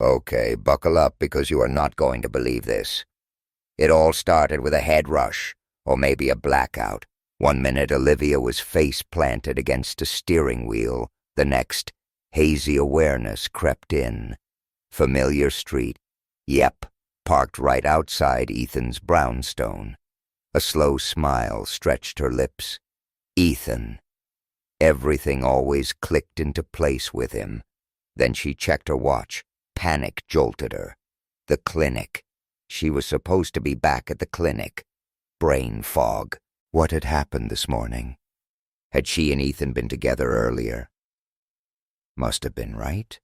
Okay, buckle up because you are not going to believe this. It all started with a head rush, or maybe a blackout. One minute Olivia was face-planted against a steering wheel. The next, hazy awareness crept in. Familiar street. Yep, parked right outside Ethan's brownstone. A slow smile stretched her lips. Ethan. Everything always clicked into place with him. Then she checked her watch. Panic jolted her. The clinic. She was supposed to be back at the clinic. Brain fog. What had happened this morning? Had she and Ethan been together earlier? Must have been, right?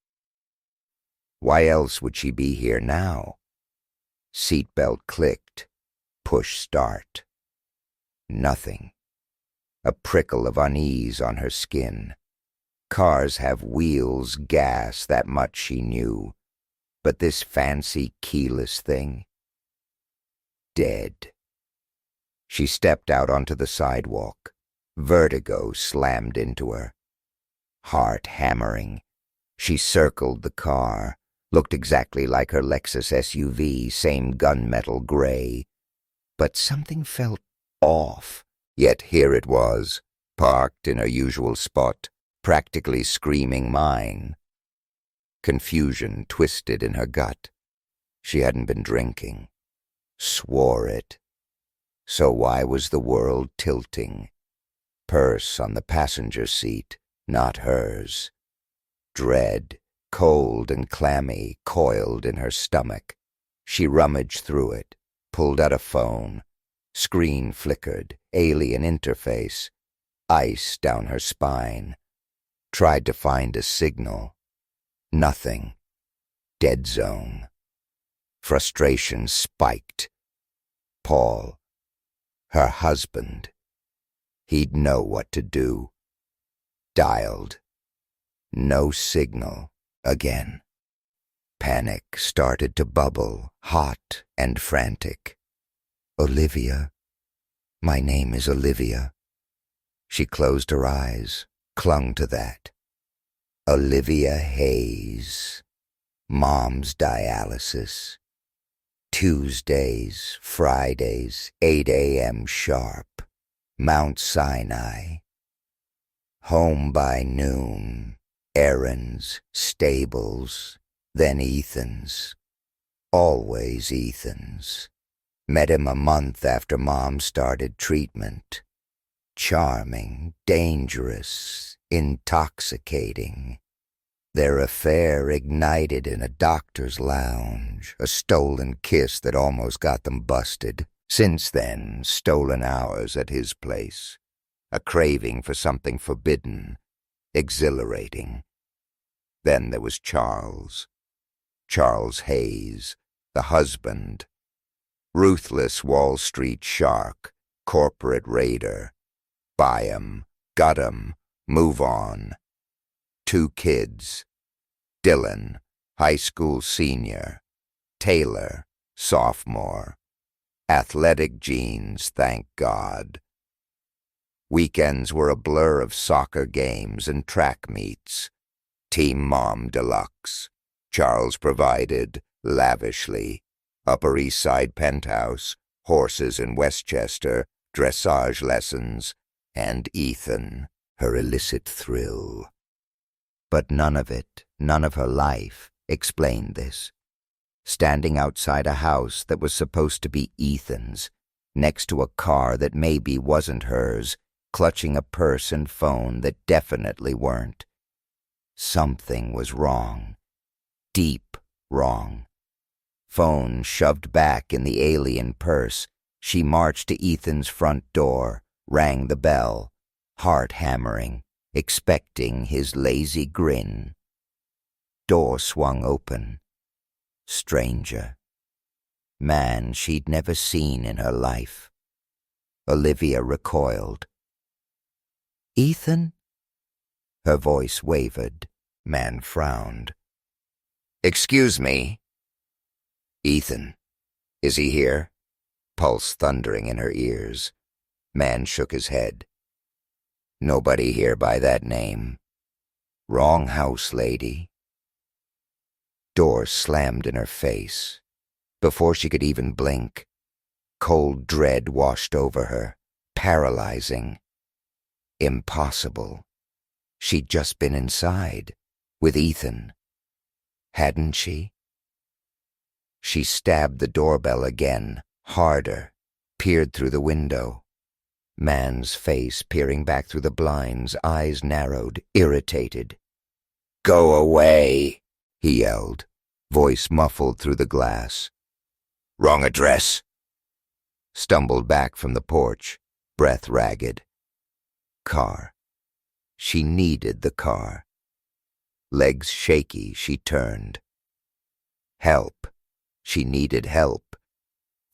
Why else would she be here now? Seatbelt clicked. Push start. Nothing. A prickle of unease on her skin. Cars have wheels, gas, that much she knew. But this fancy keyless thing? Dead. She stepped out onto the sidewalk. Vertigo slammed into her. Heart hammering. She circled the car. Looked exactly like her Lexus SUV, same gunmetal gray. But something felt off. Yet here it was, parked in her usual spot, practically screaming mine. Confusion twisted in her gut. She hadn't been drinking. Swore it. So why was the world tilting? Purse on the passenger seat, not hers. Dread, cold and clammy, coiled in her stomach. She rummaged through it, pulled out a phone. Screen flickered, alien interface. Ice down her spine. Tried to find a signal. Nothing. Dead zone. Frustration spiked. Paul. Her husband. He'd know what to do. Dialed. No signal. Again. Panic started to bubble, hot and frantic. Olivia. My name is Olivia. She closed her eyes, clung to that. Olivia Hayes. Mom's dialysis. Tuesdays, Fridays, 8 a.m. sharp. Mount Sinai. Home by noon. Errands, stables, then Ethan's. Always Ethan's. Met him a month after Mom started treatment. Charming, dangerous, intoxicating. Their affair ignited in a doctor's lounge, a stolen kiss that almost got them busted. Since then, stolen hours at his place. A craving for something forbidden, exhilarating. Then there was Charles. Charles Hayes, the husband. Ruthless Wall Street shark, corporate raider. Buy 'em, gut 'em, move on. 2 kids. Dylan, high school senior. Taylor, sophomore. Athletic genes, thank God. Weekends were a blur of soccer games and track meets. Team Mom Deluxe. Charles provided, lavishly. Upper East Side penthouse, horses in Westchester, dressage lessons, and Ethan, her illicit thrill. But none of it, none of her life, explained this. Standing outside a house that was supposed to be Ethan's, next to a car that maybe wasn't hers, clutching a purse and phone that definitely weren't. Something was wrong. Deep wrong. Phone shoved back in the alien purse, she marched to Ethan's front door, rang the bell, heart hammering, expecting his lazy grin. Door swung open. Stranger. Man she'd never seen in her life. Olivia recoiled. Ethan? Her voice wavered. Man frowned. Excuse me. Ethan. Is he here? Pulse thundering in her ears. Man shook his head. Nobody here by that name. Wrong house, lady. Door slammed in her face. Before she could even blink, cold dread washed over her, paralyzing. Impossible. She'd just been inside, with Ethan. Hadn't she? She stabbed the doorbell again, harder, peered through the window. Man's face peering back through the blinds, eyes narrowed, irritated. "Go away," he yelled, voice muffled through the glass. "Wrong address." Stumbled back from the porch, breath ragged. Car. She needed the car. Legs shaky, she turned. Help. She needed help.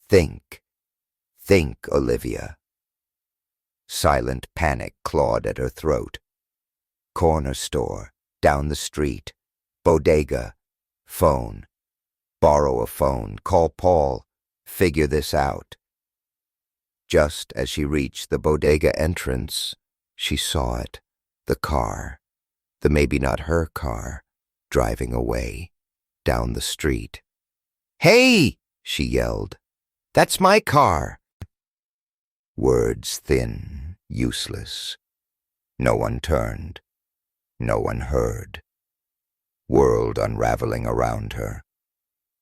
Think, Olivia. Silent panic clawed at her throat. Corner store, down the street, bodega, phone. Borrow a phone, call Paul, figure this out. Just as she reached the bodega entrance, she saw it, the car, the maybe not her car, driving away, down the street. "Hey!" she yelled. "That's my car!" Words thin, useless. No one turned. No one heard. World unraveling around her.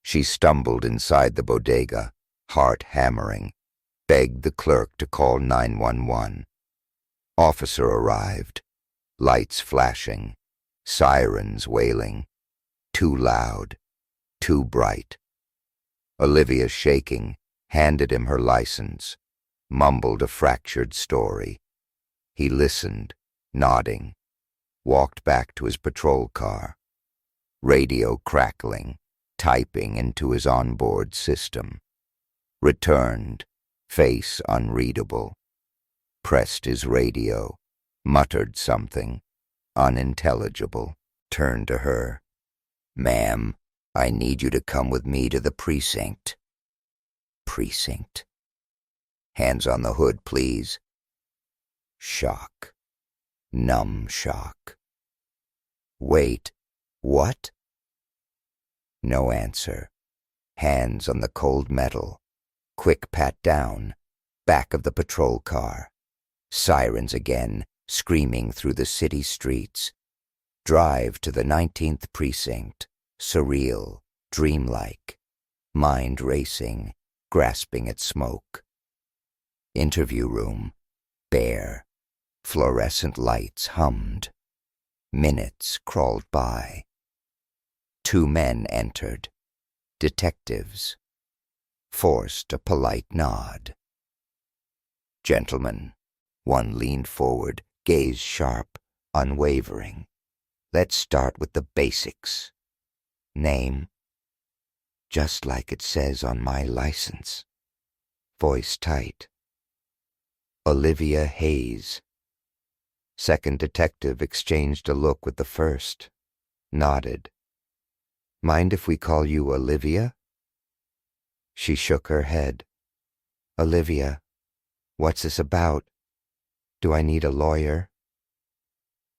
She stumbled inside the bodega, heart hammering, begged the clerk to call 911. Officer arrived, lights flashing, sirens wailing. Too loud, too bright. Olivia, shaking, handed him her license, mumbled a fractured story. He listened, nodding, walked back to his patrol car. Radio crackling, typing into his onboard system. Returned, face unreadable. Pressed his radio, muttered something, unintelligible. Turned to her. "Ma'am, I need you to come with me to the precinct." Precinct? Hands on the hood, please. Shock. Numb shock. Wait, what? No answer. Hands on the cold metal. Quick pat down. Back of the patrol car. Sirens again, screaming through the city streets. Drive to the 19th precinct. Surreal, dreamlike. Mind racing, grasping at smoke. Interview room. Bare. Fluorescent lights hummed. Minutes crawled by. 2 men entered. Detectives. Forced a polite nod. "Gentlemen." One leaned forward, gaze sharp, unwavering. "Let's start with the basics. Name?" "Just like it says on my license." Voice tight. "Olivia Hayes." Second detective exchanged a look with the first. Nodded. "Mind if we call you Olivia?" She shook her head. "Olivia, what's this about? Do I need a lawyer?"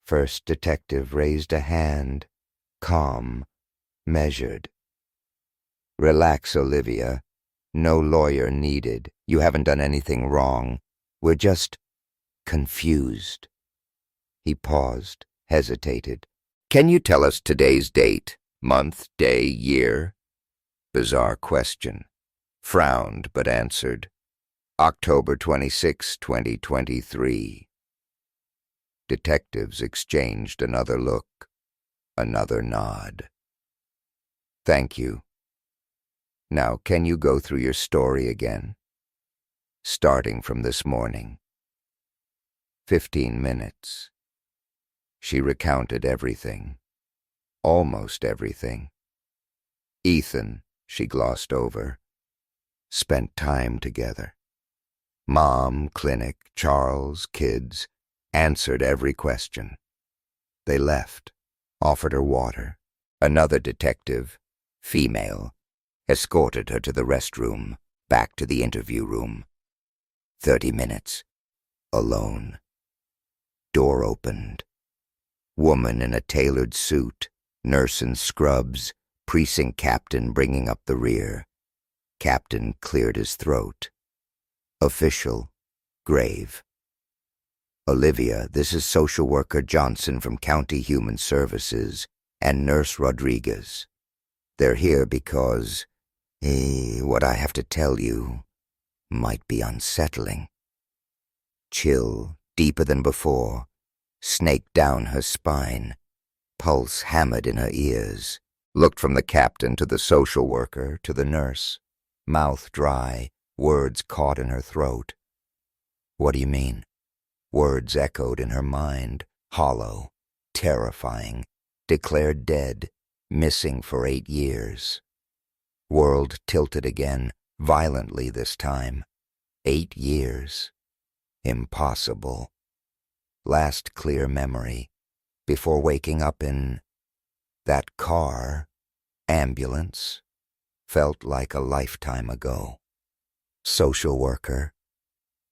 First detective raised a hand, calm, measured. "Relax, Olivia. No lawyer needed. You haven't done anything wrong. We're just confused." He paused, hesitated. "Can you tell us today's date? Month, day, year?" Bizarre question. Frowned but answered. "October 26, 2023. Detectives exchanged another look, another nod. "Thank you. Now, can you go through your story again? Starting from this morning." 15 minutes. She recounted everything. Almost everything. Ethan, she glossed over. Spent time together. Mom, clinic, Charles, kids. Answered every question. They left. Offered her water. Another detective, female, escorted her to the restroom, back to the interview room. 30 minutes. Alone. Door opened. Woman in a tailored suit, nurse in scrubs, Precinct captain bringing up the rear. Captain cleared his throat. Official, grave. Olivia, this is social worker Johnson from County Human Services and Nurse Rodriguez. They're here because, what I have to tell you might be unsettling. Chill, deeper than before, snaked down her spine, pulse hammered in her ears. Looked from the captain to the social worker to the nurse, mouth dry, words caught in her throat. What do you mean? Words echoed in her mind, hollow, terrifying, declared dead, missing for 8 years. World tilted again, violently this time. 8 years. Impossible. Last clear memory, before waking up in that car, ambulance, felt like a lifetime ago. Social worker.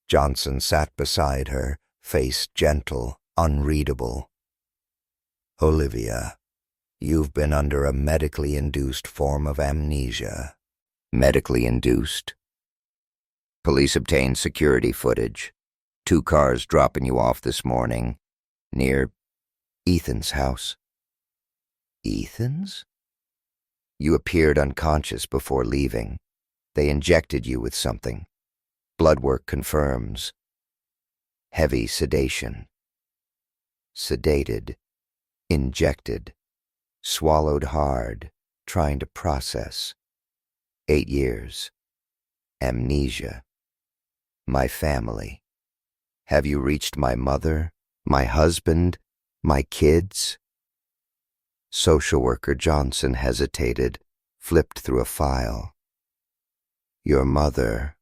Johnson sat beside her, face gentle, unreadable. Olivia, you've been under a medically induced form of amnesia. Medically induced? Police obtained security footage. 2 cars dropping you off this morning, near Ethan's house. Ethan's? You appeared unconscious before leaving. They injected you with something. Blood work confirms. Heavy sedation. Sedated. Injected. Swallowed hard, trying to process. 8 years. Amnesia. My family. Have you reached my mother, my husband, my kids? Social worker Johnson hesitated, flipped through a file. Your mother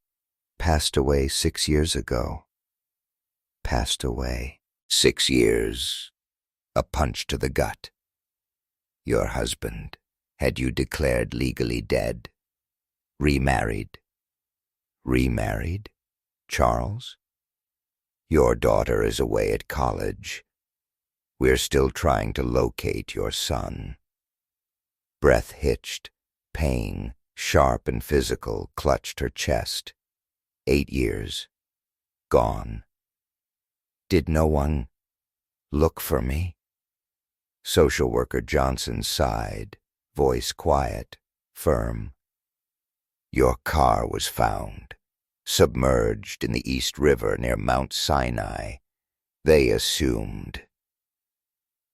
passed away 6 years ago. Passed away. 6 years. A punch to the gut. Your husband, had you declared legally dead? Remarried? Remarried? Charles? Your daughter is away at college. We're still trying to locate your son. Breath hitched, pain, sharp and physical, clutched her chest. 8 years. Gone. Did no one look for me? Social worker Johnson sighed, voice quiet, firm. Your car was found, submerged in the East River near Mount Sinai. They assumed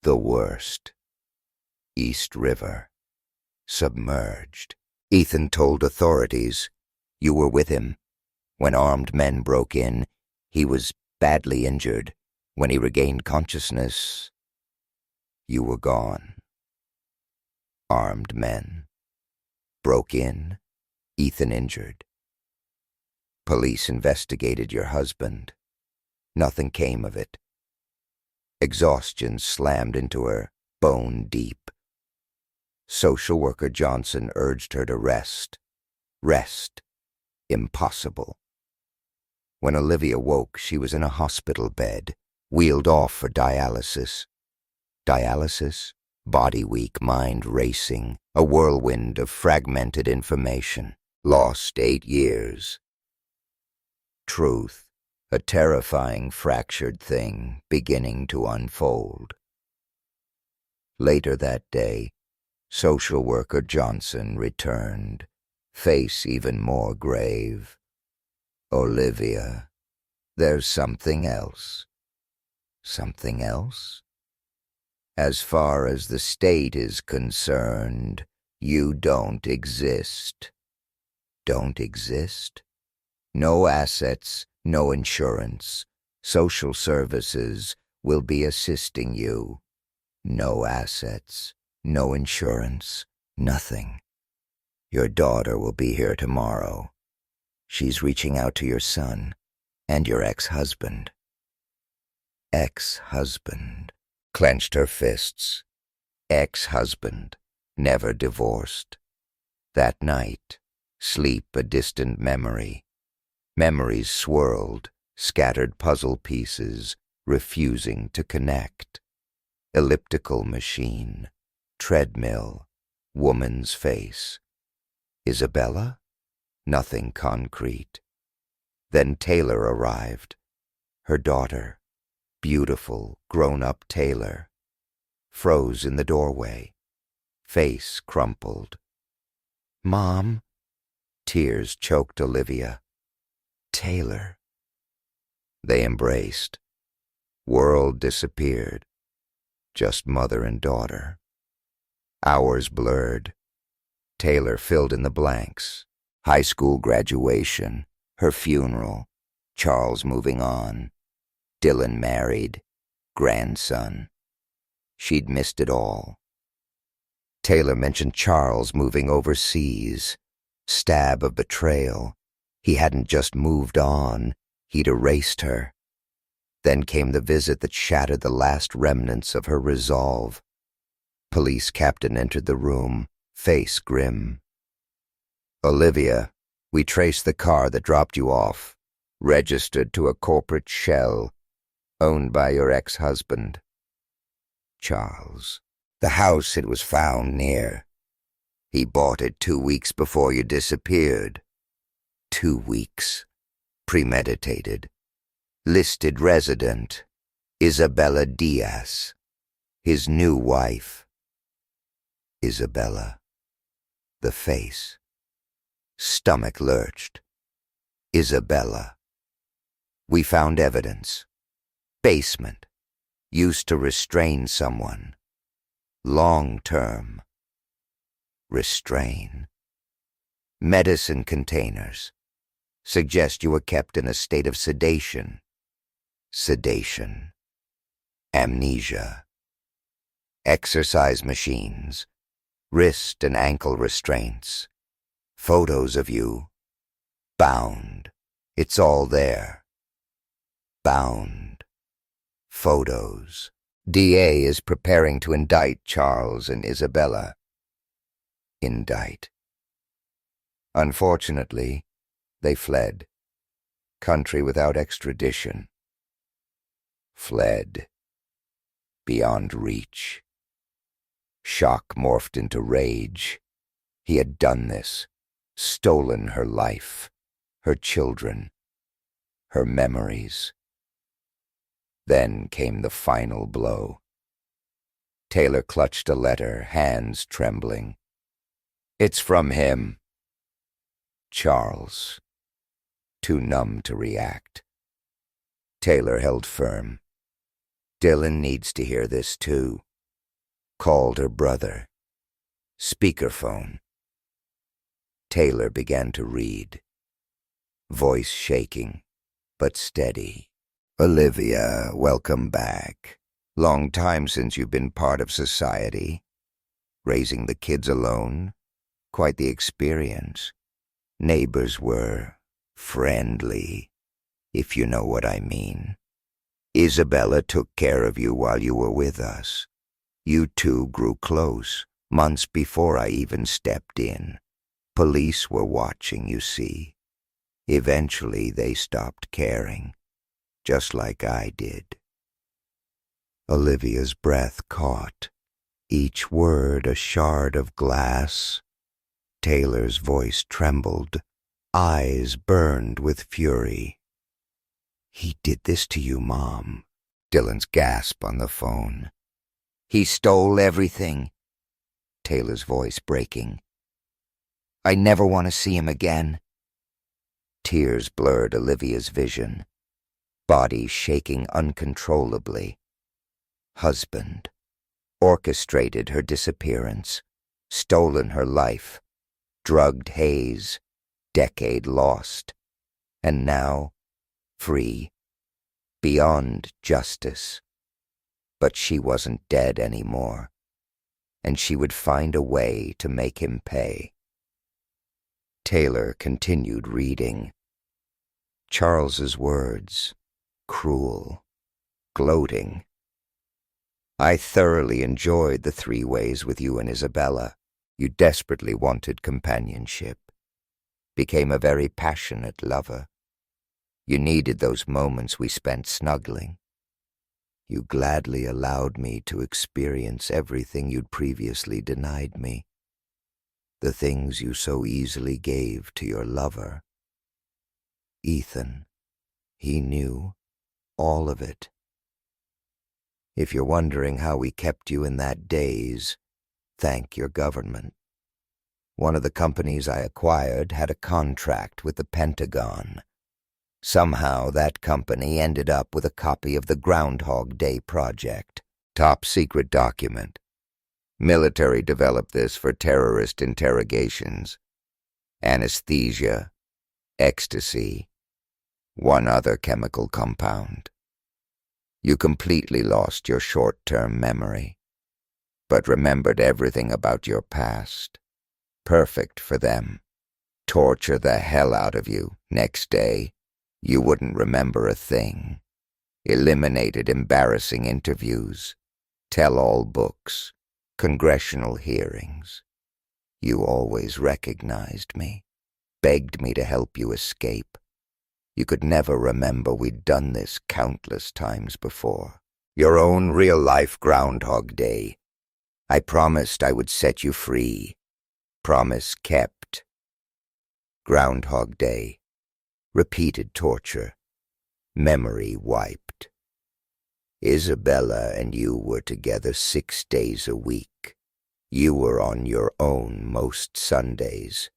the worst. East River. Submerged. Ethan told authorities. You were with him. When armed men broke in, he was badly injured. When he regained consciousness, you were gone. Armed men. Broke in. Ethan injured. Police investigated your husband. Nothing came of it. Exhaustion slammed into her, bone deep. Social worker Johnson urged her to rest. Rest. Impossible. When Olivia woke, she was in a hospital bed, wheeled off for dialysis. Dialysis? Body weak, mind racing, a whirlwind of fragmented information. Lost 8 years. Truth. A terrifying fractured thing beginning to unfold. Later that day, social worker Johnson returned, face even more grave. Olivia, there's something else. Something else? As far as the state is concerned, you don't exist. Don't exist? No assets, no insurance. Social services will be assisting you. No assets, no insurance, nothing. Your daughter will be here tomorrow. She's reaching out to your son and your ex-husband. Ex-husband. Clenched her fists. Ex-husband, never divorced. That night, sleep a distant memory. Memories swirled, scattered puzzle pieces, refusing to connect. Elliptical machine, treadmill, Woman's face. Isabella? Nothing concrete. Then Taylor arrived. Her daughter, beautiful, grown-up Taylor, froze in the doorway, face crumpled. "Mom?" Tears choked Olivia. "Taylor." They embraced. World disappeared. Just mother and daughter. Hours blurred. Taylor filled in the blanks. High school graduation, her funeral, Charles moving on, Dylan married, grandson. She'd missed it all. Taylor mentioned Charles moving overseas. Stab of betrayal. He hadn't just moved on, he'd erased her. Then came the visit that shattered the last remnants of her resolve. Police captain entered the room, face grim. "Olivia, we traced the car that dropped you off, registered to a corporate shell, owned by your ex-husband, Charles. The house it was found near. He bought it 2 weeks before you disappeared. 2 weeks. Premeditated. Listed resident, Isabella Diaz. His new wife. Isabella. The face. Stomach lurched. Isabella. We found evidence. Basement. Used to restrain someone. Long term. Restrain. Medicine containers. Suggest you were kept in a state of sedation. Sedation. Amnesia. Exercise machines. Wrist and ankle restraints. Photos of you. Bound. It's all there. Bound. Photos. DA is preparing to indict Charles and Isabella. Indict. Unfortunately, they fled. Country without extradition. Fled. Beyond reach. Shock morphed into rage. He had done this. Stolen her life. Her children. Her memories. Then came the final blow. Taylor clutched a letter, hands trembling. "It's from him." Charles. Too numb to react. Taylor held firm. Dylan needs to hear this too. Called her brother. Speakerphone. Taylor began to read. Voice shaking, but steady. "Olivia, welcome back. Long time since you've been part of society. Raising the kids alone. Quite the experience. Neighbors were friendly, if you know what I mean. Isabella took care of you while you were with us. You two grew close, months before I even stepped in. Police were watching, you see. Eventually they stopped caring, just like I did." Olivia's breath caught, each word a shard of glass. Taylor's voice trembled, eyes burned with fury. "He did this to you, Mom." Dylan's gasp on the phone. "He stole everything." Taylor's voice breaking. "I never want to see him again." Tears blurred Olivia's vision. Body shaking uncontrollably. Husband. Orchestrated her disappearance. Stolen her life. Drugged Hayes. Decade lost. And now, free. Beyond justice. But she wasn't dead anymore. And she would find a way to make him pay. Taylor continued reading. Charles's words. Cruel. Gloating. "I thoroughly enjoyed the 3 ways with you and Isabella. You desperately wanted companionship. Became a very passionate lover. You needed those moments we spent snuggling. You gladly allowed me to experience everything you'd previously denied me. The things you so easily gave to your lover. Ethan, he knew all of it. If you're wondering how we kept you in that daze, thank your government. One of the companies I acquired had a contract with the Pentagon. Somehow that company ended up with a copy of the Groundhog Day project. Top secret document. Military developed this for terrorist interrogations. Anesthesia, ecstasy, one other chemical compound. You completely lost your short-term memory, but remembered everything about your past. Perfect for them. Torture the hell out of you. Next day, you wouldn't remember a thing. Eliminated embarrassing interviews, tell-all books, congressional hearings. You always recognized me, begged me to help you escape. You could never remember we'd done this countless times before. Your own real-life Groundhog Day. I promised I would set you free. Promise kept. Groundhog Day. Repeated torture. Memory wiped. Isabella and you were together 6 days a week. You were on your own most Sundays.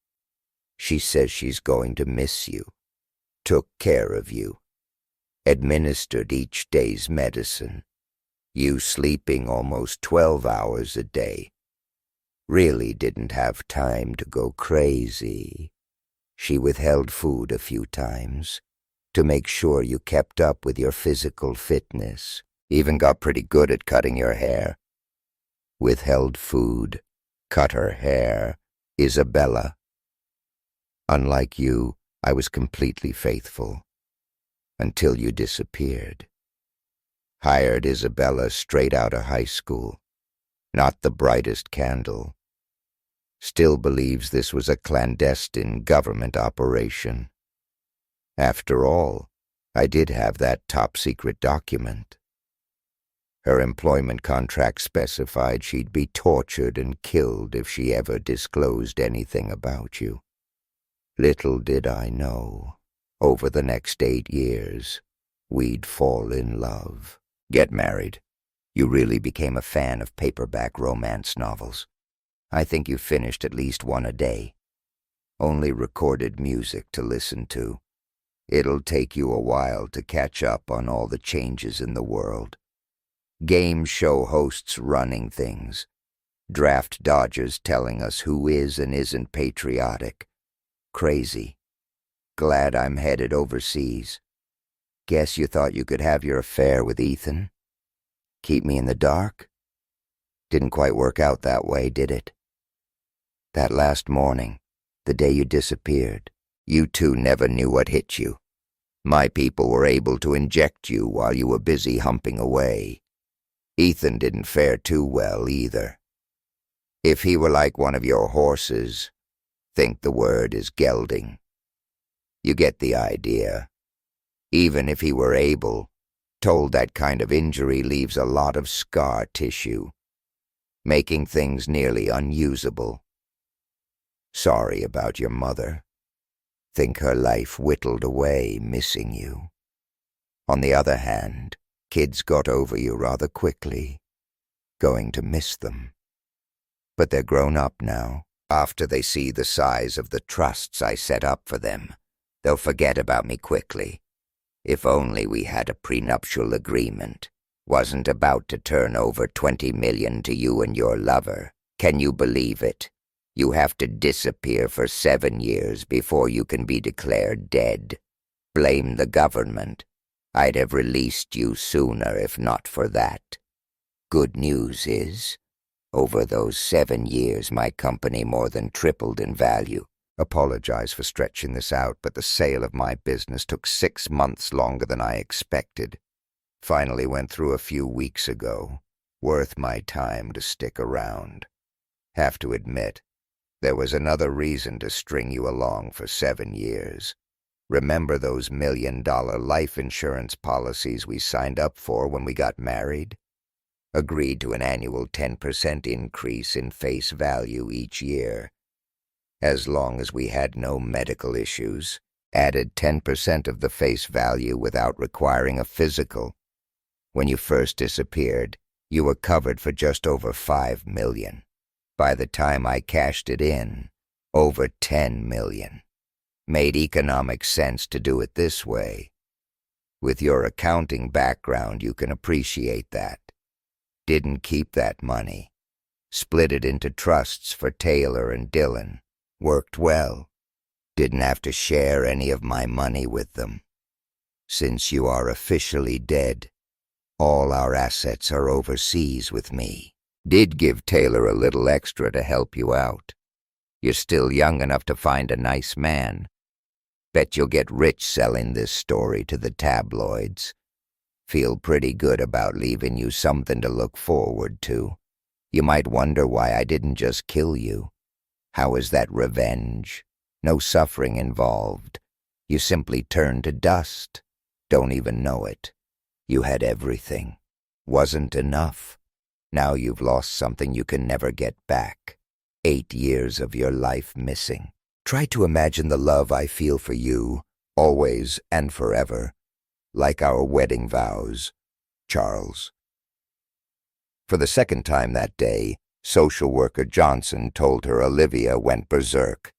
She says she's going to miss you. Took care of you. Administered each day's medicine. You sleeping almost 12 hours a day. Really didn't have time to go crazy. She withheld food a few times to make sure you kept up with your physical fitness. Even got pretty good at cutting your hair. Withheld food, cut her hair. Isabella. Unlike you, I was completely faithful. Until you disappeared. Hired Isabella straight out of high school. Not the brightest candle. Still believes this was a clandestine government operation. After all, I did have that top-secret document. Her employment contract specified she'd be tortured and killed if she ever disclosed anything about you. Little did I know, over the next 8 years, we'd fall in love. Get married. You really became a fan of paperback romance novels. I think you finished at least one a day. Only recorded music to listen to. It'll take you a while to catch up on all the changes in the world. Game show hosts running things. Draft dodgers telling us who is and isn't patriotic. Crazy. Glad I'm headed overseas. Guess you thought you could have your affair with Ethan? Keep me in the dark? Didn't quite work out that way, did it? That last morning, the day you disappeared, you two never knew what hit you. My people were able to inject you while you were busy humping away. Ethan didn't fare too well either. If he were like one of your horses, think the word is gelding. You get the idea. Even if he were able, told that kind of injury leaves a lot of scar tissue, making things nearly unusable. Sorry about your mother. Think her life whittled away missing you. On the other hand, kids got over you rather quickly, going to miss them. But they're grown up now. After they see the size of the trusts I set up for them, they'll forget about me quickly. If only we had a prenuptial agreement. Wasn't about to turn over $20 million to you and your lover. Can you believe it? You have to disappear for 7 years before you can be declared dead. Blame the government. I'd have released you sooner if not for that. Good news is, over those 7 years my company more than tripled in value. Apologize for stretching this out, but the sale of my business took 6 months longer than I expected. Finally went through a few weeks ago. Worth my time to stick around. Have to admit, there was another reason to string you along for 7 years. Remember those $1 million life insurance policies we signed up for when we got married? Agreed to an annual 10% increase in face value each year. as long as we had no medical issues, added 10% of the face value without requiring a physical. When you first disappeared, you were covered for just over $5 million. By the time I cashed it in, over $10 million. Made economic sense to do it this way. With your accounting background, you can appreciate that. Didn't keep that money. Split it into trusts for Taylor and Dylan. Worked well. Didn't have to share any of my money with them. Since you are officially dead, all our assets are overseas with me. Did give Taylor a little extra to help you out. You're still young enough to find a nice man. Bet you'll get rich selling this story to the tabloids. Feel pretty good about leaving you something to look forward to. You might wonder why I didn't just kill you. How is that revenge? No suffering involved. You simply turned to dust. Don't even know it. You had everything. Wasn't enough. Now you've lost something you can never get back. 8 years of your life missing. Try to imagine the love I feel for you, always and forever, like our wedding vows, Charles. For the second time that day, social worker Johnson told her Olivia went berserk.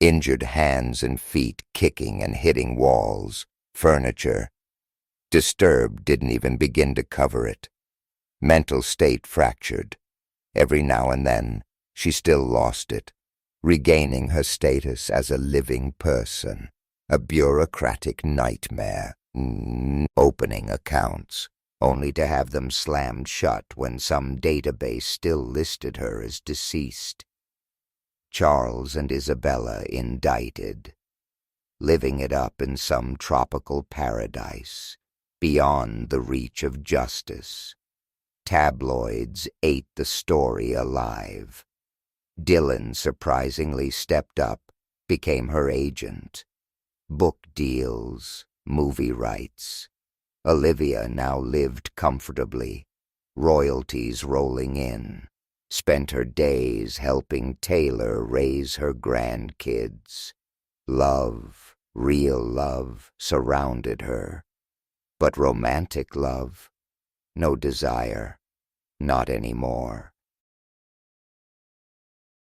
Injured hands and feet kicking and hitting walls, furniture. Disturbed didn't even begin to cover it. Mental state fractured. Every now and then, she still lost it, regaining her status as a living person. A bureaucratic nightmare. Opening accounts, only to have them slammed shut when some database still listed her as deceased. Charles and Isabella indicted, living it up in some tropical paradise, beyond the reach of justice. Tabloids ate the story alive. Dylan surprisingly stepped up, became her agent. Book deals, movie rights. Olivia now lived comfortably, royalties rolling in. Spent her days helping Taylor raise her grandkids. Love, real love, surrounded her. But romantic love? No desire. Not anymore.